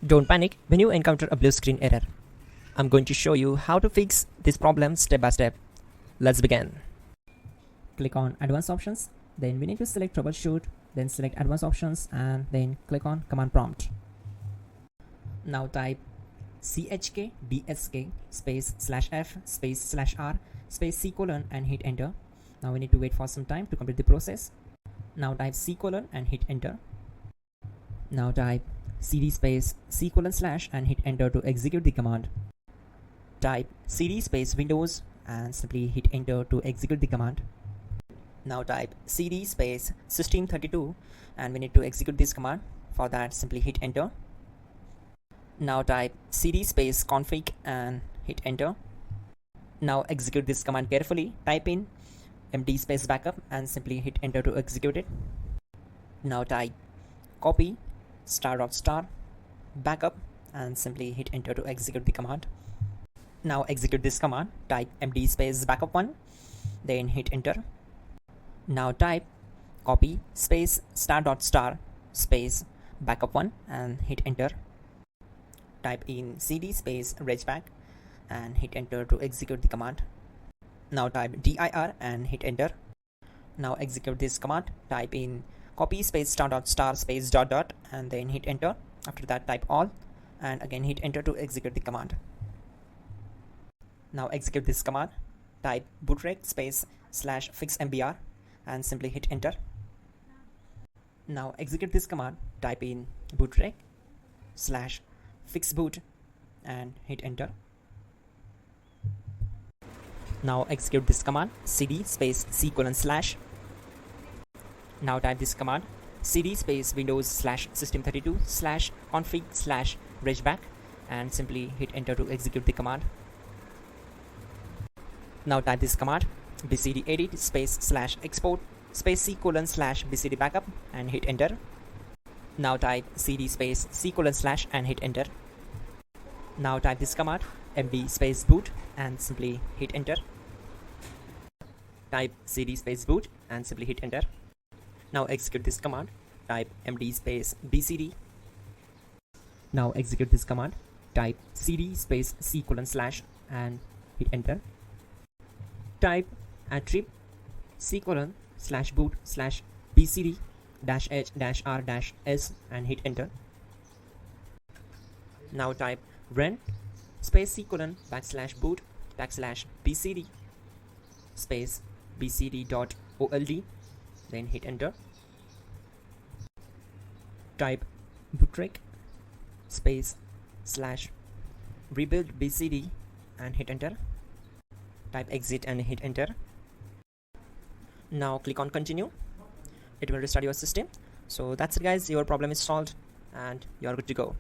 Don't panic when you encounter a blue screen error. I'm going to show you how to fix this problem step by step. Let's begin. Click on Advanced Options, then we need to select Troubleshoot, then select Advanced Options and then click on Command Prompt. Now type chkdsk space /f space /r space c colon and hit enter. Now we need to wait for some time to complete the process. Now type c colon and hit enter. Now type cd space c colon / and hit enter to execute the command. Type cd space Windows and simply hit enter to execute the command. Now type cd space system32 and we need to execute this command. For that, simply hit enter. Now type cd space config and hit enter. Now execute this command carefully. Type in md space backup and simply hit enter to execute it. Now type copy ** backup and simply hit enter to execute the command. Now execute this command. Type md space backup1, then hit enter. Now type copy space ** space backup1 and hit enter. Type in cd space regback and hit enter to execute the command. Now type dir and hit enter. Now execute this command. Type in copy space ** space ... and then hit enter. After that, type all and again hit enter to execute the command. Now execute this command. Type bootrec space /fixmbr and simply hit enter. Now execute this command. Type in bootrec /fixboot and hit enter. Now execute this command. cd space c colon /. Now type this command. cd space Windows /system32 /config /regback and simply hit enter to execute the command. Now type this command. bcd edit space /export space c colon /bcd backup and hit enter. Now type cd space c colon / and hit enter. Now type this command md space boot and simply hit enter. Type cd space boot and simply hit enter. Now execute this command. Type md space bcd. Now execute this command. Type cd space c colon / and hit enter. Type attrib c colon /boot /bcd -h -r -s and hit enter. Now type run space c colon /boot /bcd space bcd.old, then hit enter. Type bootrec space /rebuild bcd and hit enter. Type exit and hit enter. Now click on continue. It will restart your system. So that's it guys, your problem is solved and you are good to go.